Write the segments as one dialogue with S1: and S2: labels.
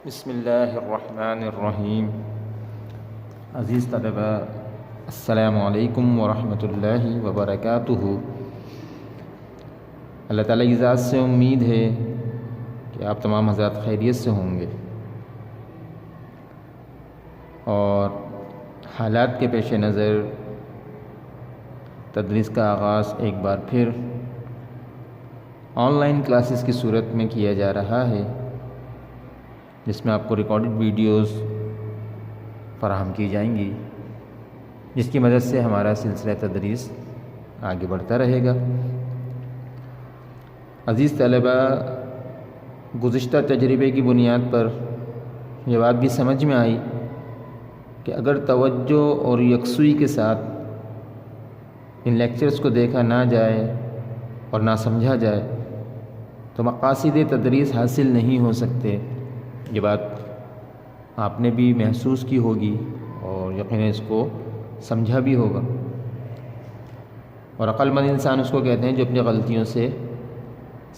S1: بسم اللہ الرحمن الرحیم۔ عزیز طلبہ، السلام علیکم ورحمۃ اللہ وبرکاتہ۔ اللہ تعالیٰ کی ذات سے امید ہے کہ آپ تمام حضرات خیریت سے ہوں گے، اور حالات کے پیش نظر تدریس کا آغاز ایک بار پھر آن لائن کلاسز کی صورت میں کیا جا رہا ہے، جس میں آپ کو ریکارڈڈ ویڈیوز فراہم کی جائیں گی، جس کی مدد سے ہمارا سلسلہ تدریس آگے بڑھتا رہے گا۔ عزیز طلبہ، گزشتہ تجربے کی بنیاد پر یہ بات بھی سمجھ میں آئی کہ اگر توجہ اور یکسوئی کے ساتھ ان لیکچرز کو دیکھا نہ جائے اور نہ سمجھا جائے تو مقاصد تدریس حاصل نہیں ہو سکتے۔ یہ بات آپ نے بھی محسوس کی ہوگی اور یقیناً اس کو سمجھا بھی ہوگا، اور عقل مند انسان اس کو کہتے ہیں جو اپنی غلطیوں سے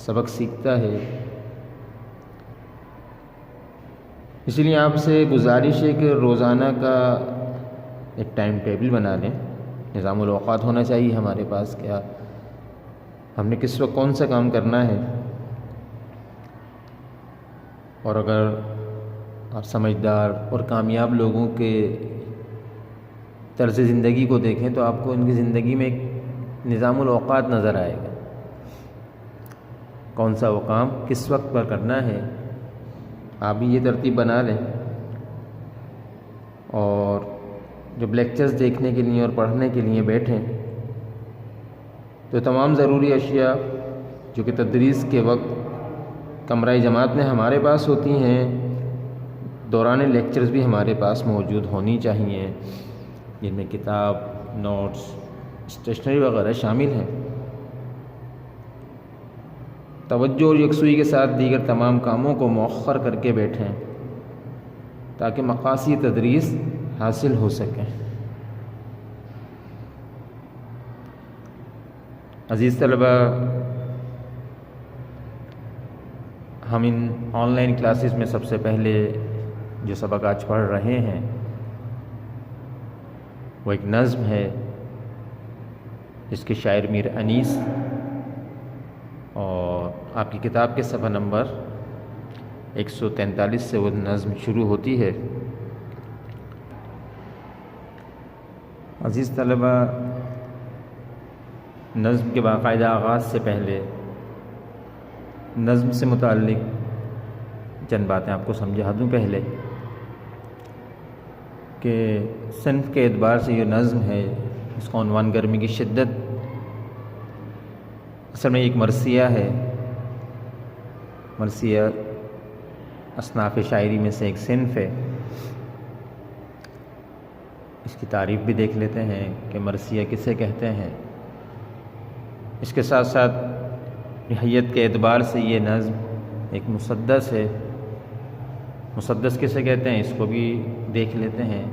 S1: سبق سیکھتا ہے۔ اس لیے آپ سے گزارش ہے کہ روزانہ کا ایک ٹائم ٹیبل بنا لیں، نظام الاوقات ہونا چاہیے ہمارے پاس، کیا ہم نے کس وقت کون سا کام کرنا ہے۔ اور اگر آپ سمجھدار اور کامیاب لوگوں کے طرز زندگی کو دیکھیں تو آپ کو ان کی زندگی میں ایک نظام الاوقات نظر آئے گا، کون سا وہ کام کس وقت پر کرنا ہے۔ آپ بھی یہ ترتیب بنا لیں، اور جب لیکچرز دیکھنے کے لیے اور پڑھنے کے لیے بیٹھیں تو تمام ضروری اشیاء جو کہ تدریس کے وقت کمرہ جماعت میں ہمارے پاس ہوتی ہیں، دوران لیکچرز بھی ہمارے پاس موجود ہونی چاہیے، جن میں کتاب، نوٹس، اسٹیشنری وغیرہ شامل ہیں۔ توجہ اور یکسوئی کے ساتھ دیگر تمام کاموں کو مؤخر کر کے بیٹھیں تاکہ مقاصد تدریس حاصل ہو سکیں۔ عزیز طلبہ، ہم ان آن لائن کلاسز میں سب سے پہلے جو سبق آج پڑھ رہے ہیں وہ ایک نظم ہے، جس کے شاعر میر انیس، اور آپ کی کتاب کے صفحہ نمبر 143 سے وہ نظم شروع ہوتی ہے۔ عزیز طلبہ، نظم کے باقاعدہ آغاز سے پہلے نظم سے متعلق چند باتیں آپ کو سمجھا دوں پہلے، کہ صنف کے اعتبار سے یہ نظم ہے، اس کا عنوان گرمی کی شدت، اصل میں ایک مرثیہ ہے۔ مرثیہ اصناف شاعری میں سے ایک صنف ہے۔ اس کی تعریف بھی دیکھ لیتے ہیں کہ مرثیہ کسے کہتے ہیں۔ اس کے ساتھ ساتھ حیت کے اعتبار سے یہ نظم ایک مسدس ہے۔ مسدس کسے کہتے ہیں اس کو بھی دیکھ لیتے ہیں۔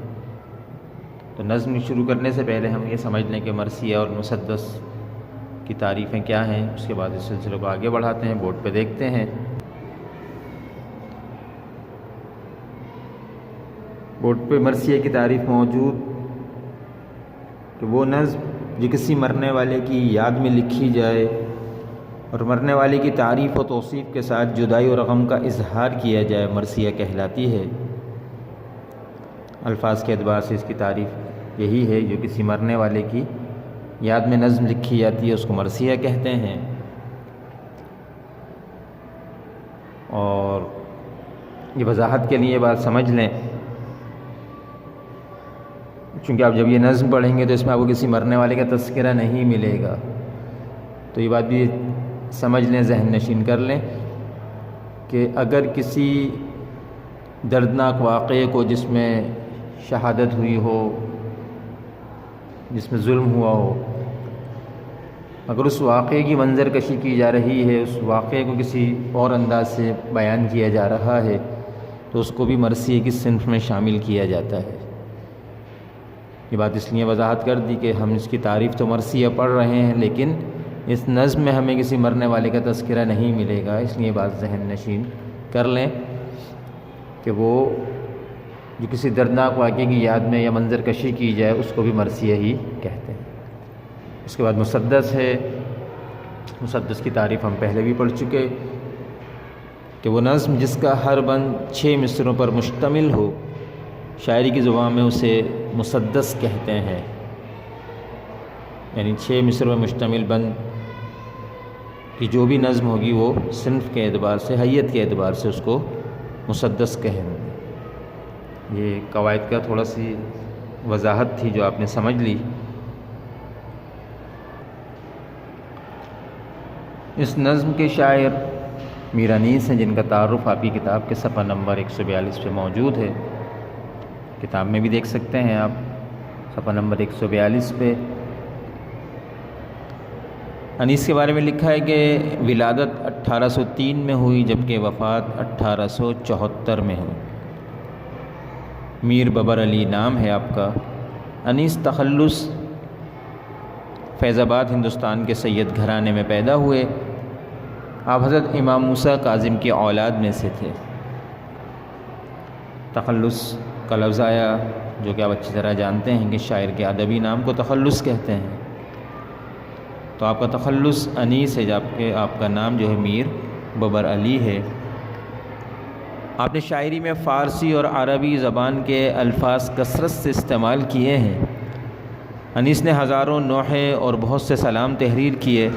S1: تو نظم شروع کرنے سے پہلے ہم یہ سمجھ لیں کہ مرثیہ اور مسدس کی تعریفیں کیا ہیں، اس کے بعد اس سلسلے کو آگے بڑھاتے ہیں، بورڈ پہ دیکھتے ہیں۔ بورڈ پہ مرثیہ کی تعریف موجود کہ وہ نظم جو کسی مرنے والے کی یاد میں لکھی جائے اور مرنے والے کی تعریف و توصیف کے ساتھ جدائی اور غم کا اظہار کیا جائے، مرثیہ کہلاتی ہے۔ الفاظ کے اعتبار سے اس کی تعریف یہی ہے، جو کسی مرنے والے کی یاد میں نظم لکھی جاتی ہے اس کو مرثیہ کہتے ہیں۔ اور یہ وضاحت کے لیے بات سمجھ لیں، چونکہ آپ جب یہ نظم پڑھیں گے تو اس میں آپ کو کسی مرنے والے کا تذکرہ نہیں ملے گا، تو یہ بات بھی سمجھ لیں، ذہن نشین کر لیں کہ اگر کسی دردناک واقعے کو جس میں شہادت ہوئی ہو، جس میں ظلم ہوا ہو، اگر اس واقعے کی منظر کشی کی جا رہی ہے، اس واقعے کو کسی اور انداز سے بیان کیا جا رہا ہے، تو اس کو بھی مرثیہ کی صنف میں شامل کیا جاتا ہے۔ یہ بات اس لیے وضاحت کر دی کہ ہم اس کی تعریف تو مرثیہ پڑھ رہے ہیں، لیکن اس نظم میں ہمیں کسی مرنے والے کا تذکرہ نہیں ملے گا، اس لیے بات ذہن نشین کر لیں۔ کہ وہ جو کسی دردناک واقعے کی یاد میں یا منظر کشی کی جائے اس کو بھی مرثیہ ہی کہتے ہیں۔ اس کے بعد مسدس ہے۔ مسدس کی تعریف ہم پہلے بھی پڑھ چکے کہ وہ نظم جس کا ہر بند 6 مصروں پر مشتمل ہو، شاعری کی زبان میں اسے مسدس کہتے ہیں، یعنی 6 مصروں پر مشتمل بند کی جو بھی نظم ہوگی وہ صنف کے اعتبار سے، حیت کے اعتبار سے اس کو مسدس کہیں گے۔ یہ قواعد کا تھوڑا سی وضاحت تھی جو آپ نے سمجھ لی۔ اس نظم کے شاعر میر انیس ہیں، جن کا تعارف آپ کی کتاب کے صفحہ نمبر 142 پہ موجود ہے۔ کتاب میں بھی دیکھ سکتے ہیں آپ صفحہ نمبر 142 پہ۔ انیس کے بارے میں لکھا ہے کہ ولادت 1803 میں ہوئی، جبکہ وفات 1874 میں ہوئی۔ میر ببر علی نام ہے آپ کا۔ انیس تخلص فیض آباد ہندوستان کے سید گھرانے میں پیدا ہوئے۔ آپ حضرت امام موسیٰ کاظم کی اولاد میں سے تھے۔ تخلص کا لفظ آیا جو کہ آپ اچھی طرح جانتے ہیں کہ شاعر کے ادبی نام کو تخلص کہتے ہیں، تو آپ کا تخلص انیس ہے، جبکہ آپ کا نام جو ہے میر ببر علی ہے۔ آپ نے شاعری میں فارسی اور عربی زبان کے الفاظ کثرت سے استعمال کیے ہیں۔ انیس نے ہزاروں نوحے اور بہت سے سلام تحریر کیے۔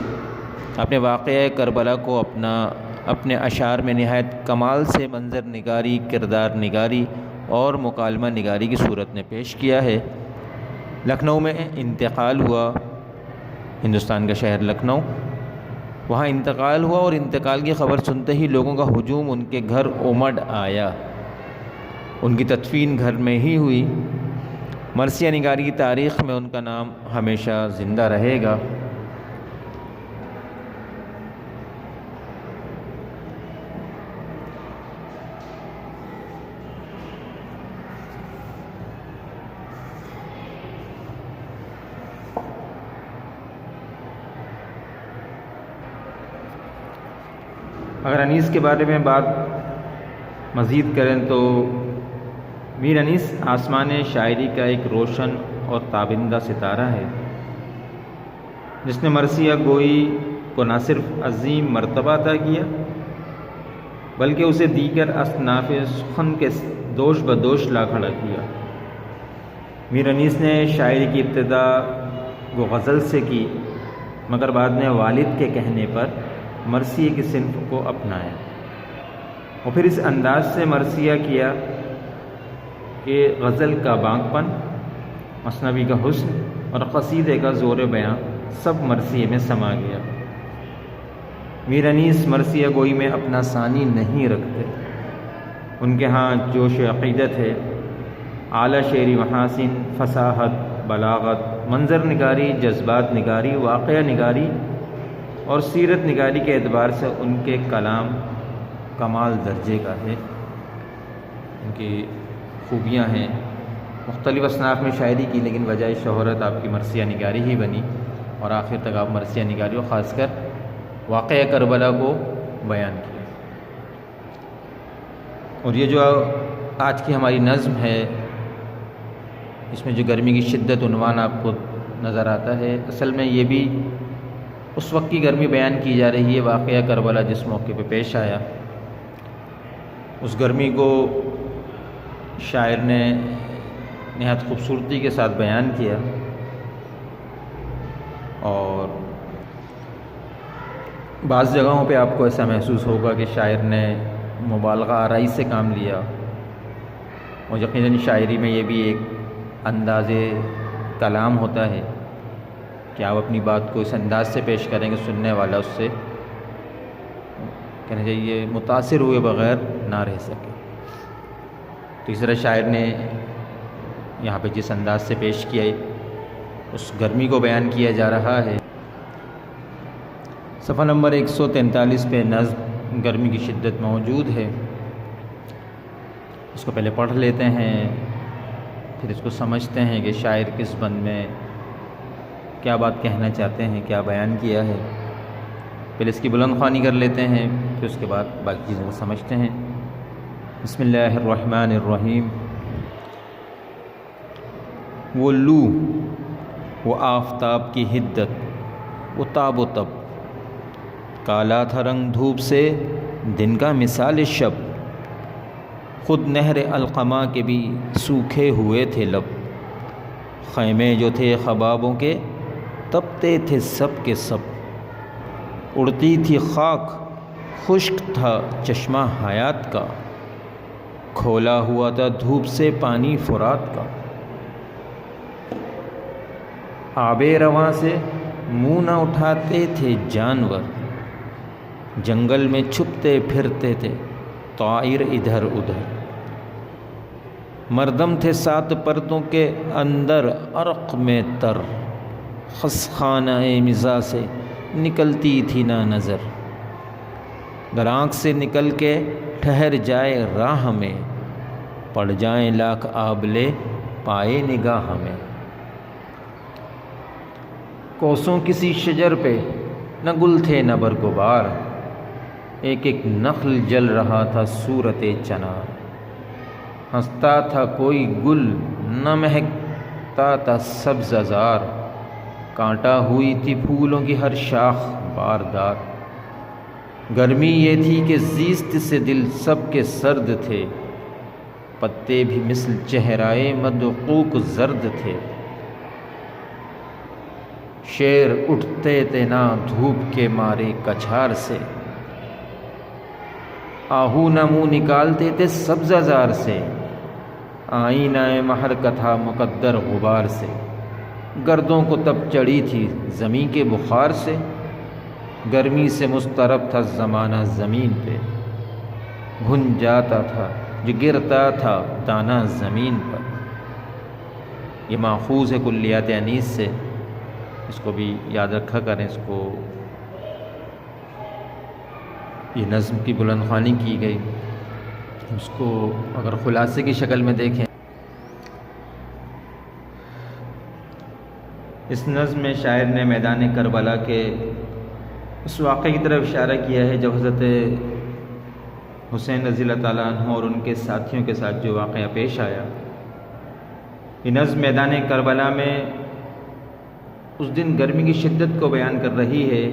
S1: اپنے واقعہ کربلا کو اپنے اشعار میں نہایت کمال سے منظر نگاری، کردار نگاری اور مکالمہ نگاری کی صورت میں پیش کیا ہے۔ لکھنؤ میں انتقال ہوا، ہندوستان کا شہر لکھنؤ، وہاں انتقال ہوا اور انتقال کی خبر سنتے ہی لوگوں کا ہجوم ان کے گھر امڑ آیا۔ ان کی تدفین گھر میں ہی ہوئی۔ مرثیہ نگاری کی تاریخ میں ان کا نام ہمیشہ زندہ رہے گا۔ اگر انیس کے بارے میں بات مزید کریں تو میر انیس آسمان شاعری کا ایک روشن اور تابندہ ستارہ ہے، جس نے مرثیہ گوئی کو نہ صرف عظیم مرتبہ عطا کیا بلکہ اسے دیگر اصناف سخن کے دوش بدوش لا کھڑا کیا۔ میر انیس نے شاعری کی ابتدا وہ غزل سے کی، مگر بعد میں والد کے کہنے پر مرثیے کی صنف کو اپنایا اور پھر اس انداز سے مرثیہ کیا کہ غزل کا بانگ پن، مثنوی کا حسن اور قصیدے کا زور بیاں سب مرثیے میں سما گیا۔ میر انیس مرثیہ گوئی میں اپنا ثانی نہیں رکھتے۔ ان کے ہاں جوش عقیدت ہے، اعلیٰ شعری محاسن، فصاحت، بلاغت، منظر نگاری، جذبات نگاری، واقعہ نگاری اور سیرت نگاری کے اعتبار سے ان کے کلام کمال درجے کا ہے۔ ان کی خوبیاں ہیں، مختلف اصناف میں شاعری کی، لیکن وجہ شہرت آپ کی مرثیہ نگاری ہی بنی اور آخر تک آپ مرثیہ نگاری اور خاص کر واقعہ کربلا کو بیان کیا۔ اور یہ جو آج کی ہماری نظم ہے، اس میں جو گرمی کی شدت عنوان آپ کو نظر آتا ہے، اصل میں یہ بھی اس وقت کی گرمی بیان کی جا رہی ہے، واقعہ کربلا جس موقع پہ پیش آیا، اس گرمی کو شاعر نے نہایت خوبصورتی کے ساتھ بیان کیا اور بعض جگہوں پہ آپ کو ایسا محسوس ہوگا کہ شاعر نے مبالغہ آرائی سے کام لیا، اور یقیناً شاعری میں یہ بھی ایک انداز کلام ہوتا ہے کہ آپ اپنی بات کو اس انداز سے پیش کریں کہ سننے والا اس سے کہنا چاہیے متاثر ہوئے بغیر نہ رہ سکے۔ تو اس طرح شاعر نے یہاں پہ جس انداز سے پیش کیا اس گرمی کو بیان کیا جا رہا ہے۔ صفحہ نمبر 143 پہ نظم گرمی کی شدت موجود ہے، اس کو پہلے پڑھ لیتے ہیں، پھر اس کو سمجھتے ہیں کہ شاعر کس بند میں کیا بات کہنا چاہتے ہیں، کیا بیان کیا ہے۔ پہلے اس کی بلند خوانی کر لیتے ہیں، پھر اس کے بعد باقی چیزوں کو سمجھتے ہیں۔ بسم اللہ الرحمن الرحیم۔ وہ لو، وہ آفتاب کی حدت، وہ تاب و تب، کالا تھا رنگ دھوپ سے دن کا مثال شب، خود نہر القما کے بھی سوکھے ہوئے تھے لب، خیمے جو تھے خبابوں کے تپتے تھے سب کے سب، اڑتی تھی خاک، خشک تھا چشمہ حیات کا، کھولا ہوا تھا دھوپ سے پانی فرات کا، آب رواں سے منہ نہ اٹھاتے تھے جانور، جنگل میں چھپتے پھرتے تھے طائر ادھر ادھر، مردم تھے سات پردوں کے اندر عرق میں تر، خسخانہ مزاح سے نکلتی تھی نہ نظر، گر آنکھ سے نکل کے ٹھہر جائے راہ میں، پڑ جائیں لاکھ آبلے پائے نگاہ میں، کوسوں کسی شجر پہ نہ گل تھے نہ برگبار، ایک ایک نخل جل رہا تھا صورت چنار، ہنستا تھا کوئی گل نہ مہکتا تھا سبز زار، کانٹا ہوئی تھی پھولوں کی ہر شاخ باردار، گرمی یہ تھی کہ زیست سے دل سب کے سرد تھے، پتے بھی مثل چہرائے مدقوق زرد تھے، شیر اٹھتے تھے نہ دھوپ کے مارے کچھار سے، آہو نہ منہ نکالتے تھے سبز زار سے، آئینہ مہر کا تھا مقدر غبار سے، گردوں کو تب چڑھی تھی زمیں کے بخار سے، گرمی سے مضطرب تھا زمانہ زمین پہ، گھن جاتا تھا جو گرتا تھا دانہ زمین پر۔ یہ ماخوذ ہے کلیات انیس سے، اس کو بھی یاد رکھا کریں، اس کو یہ نظم کی بلند خوانی کی گئی، اس کو اگر خلاصے کی شکل میں دیکھیں، اس نظم میں شاعر نے میدان کربلا کے اس واقعے کی طرف اشارہ کیا ہے جب حضرت حسین رضی اللہ تعالیٰ عنہ اور ان کے ساتھیوں کے ساتھ جو واقعہ پیش آیا۔ یہ نظم میدان کربلا میں اس دن گرمی کی شدت کو بیان کر رہی ہے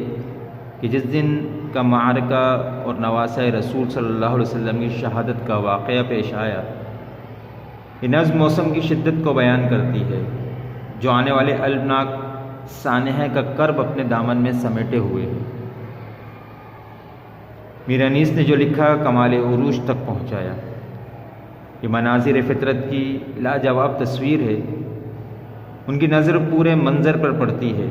S1: کہ جس دن کا معرکہ اور نواسہ رسول صلی اللہ علیہ وسلم کی شہادت کا واقعہ پیش آیا۔ یہ نظم موسم کی شدت کو بیان کرتی ہے جو آنے والے البناک سانحہ کا کرب اپنے دامن میں سمیٹے ہوئے ہے۔ میر انیس نے جو لکھا کمال عروج تک پہنچایا۔ یہ مناظر فطرت کی لاجواب تصویر ہے، ان کی نظر پورے منظر پر پڑتی ہے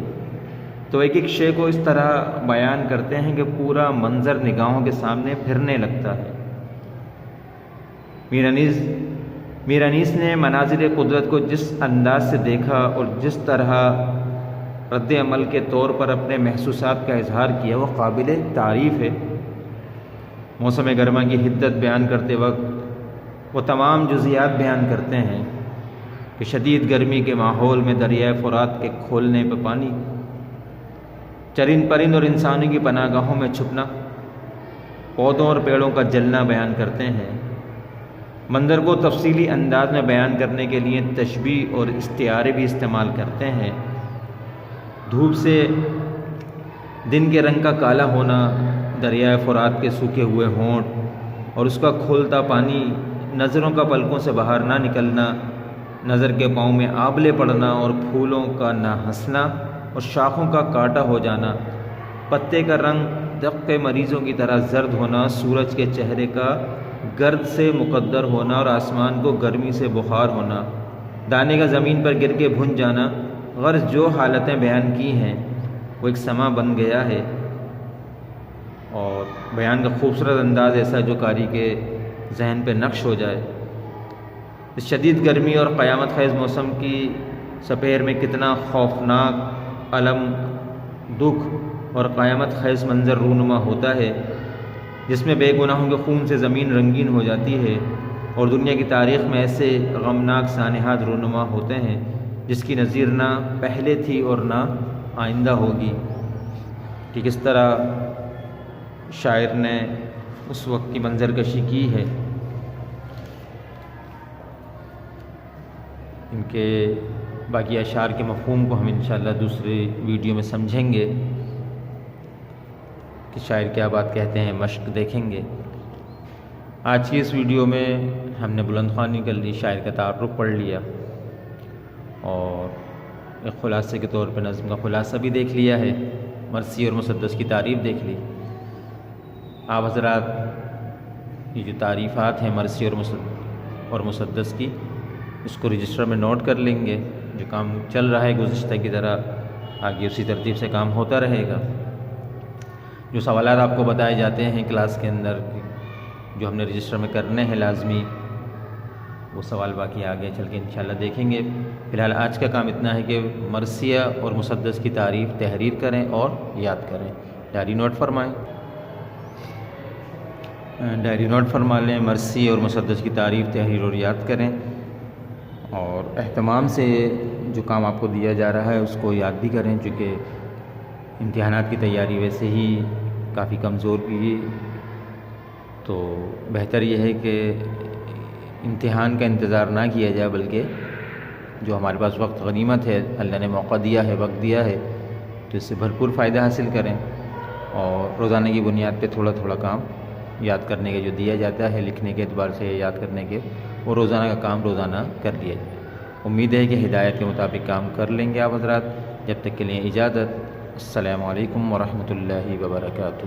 S1: تو ایک ایک شے کو اس طرح بیان کرتے ہیں کہ پورا منظر نگاہوں کے سامنے پھرنے لگتا ہے۔ میر انیس نے مناظر قدرت کو جس انداز سے دیکھا اور جس طرح رد عمل کے طور پر اپنے محسوسات کا اظہار کیا وہ قابل تعریف ہے۔ موسم گرما کی حدت بیان کرتے وقت وہ تمام جزیات بیان کرتے ہیں کہ شدید گرمی کے ماحول میں دریائے فرات کے کھولنے پہ پانی، چرند پرند اور انسانوں کی پناہ گاہوں میں چھپنا، پودوں اور پیڑوں کا جلنا بیان کرتے ہیں۔ منظر کو تفصیلی انداز میں بیان کرنے کے لیے تشبیہ اور استعارے بھی استعمال کرتے ہیں۔ دھوپ سے دن کے رنگ کا کالا ہونا، دریائے فرات کے سوکھے ہوئے ہونٹ اور اس کا کھولتا پانی، نظروں کا پلکوں سے باہر نہ نکلنا، نظر کے پاؤں میں آبلے پڑنا اور پھولوں کا نہ ہنسنا اور شاخوں کا کاٹا ہو جانا، پتے کا رنگ دق کے مریضوں کی طرح زرد ہونا، سورج کے چہرے کا گرد سے مقدر ہونا اور آسمان کو گرمی سے بخار ہونا، دانے کا زمین پر گر کے بھن جانا، غرض جو حالتیں بیان کی ہیں وہ ایک سما بن گیا ہے اور بیان کا خوبصورت انداز ایسا جو قاری کے ذہن پہ نقش ہو جائے۔ اس شدید گرمی اور قیامت خیز موسم کی سپہر میں کتنا خوفناک الم، دکھ اور قیامت خیز منظر رونما ہوتا ہے جس میں بے گناہوں کے خون سے زمین رنگین ہو جاتی ہے اور دنیا کی تاریخ میں ایسے غمناک سانحات رونما ہوتے ہیں جس کی نظیر نہ پہلے تھی اور نہ آئندہ ہوگی، کہ کس طرح شاعر نے اس وقت کی منظر کشی کی ہے۔ ان کے باقی اشعار کے مفہوم کو ہم انشاءاللہ دوسرے ویڈیو میں سمجھیں گے کہ شاعر کیا بات کہتے ہیں، مشق دیکھیں گے۔ آج کی اس ویڈیو میں ہم نے بلند خوانی کر لی، شاعر کا تعارف پڑھ لیا اور ایک خلاصے کے طور پہ نظم کا خلاصہ بھی دیکھ لیا ہے، مرثی اور مسدس کی تعریف دیکھ لی۔ آپ حضرات یہ جو تعریفات ہیں مرثی اور مسدس کی، اس کو رجسٹر میں نوٹ کر لیں گے۔ جو کام چل رہا ہے گزشتہ کی طرح آگے اسی ترتیب سے کام ہوتا رہے گا۔ جو سوالات آپ کو بتائے جاتے ہیں کلاس کے اندر جو ہم نے رجسٹر میں کرنے ہیں لازمی، وہ سوال باقی آگے چل کے انشاءاللہ دیکھیں گے۔ فی الحال آج کا کام اتنا ہے کہ مرثیہ اور مسدس کی تعریف تحریر کریں اور یاد کریں۔ ڈائری نوٹ فرما لیں، مرثی اور مسدس کی تعریف تحریر اور یاد کریں، اور اہتمام سے جو کام آپ کو دیا جا رہا ہے اس کو یاد بھی کریں، چونکہ امتحانات کی تیاری ویسے ہی کافی کمزور بھی، تو بہتر یہ ہے کہ امتحان کا انتظار نہ کیا جائے، بلکہ جو ہمارے پاس وقت غنیمت ہے، اللہ نے موقع دیا ہے، وقت دیا ہے، تو اس سے بھرپور فائدہ حاصل کریں، اور روزانہ کی بنیاد پہ تھوڑا تھوڑا کام یاد کرنے کے جو دیا جاتا ہے، لکھنے کے اعتبار سے یاد کرنے کے، وہ روزانہ کا کام روزانہ کر لیا جائے۔ امید ہے کہ ہدایت کے مطابق کام کر لیں گے آپ حضرات۔ جب تک کے لیے اجازت۔ السلام علیکم ورحمۃ اللہ وبرکاتہ۔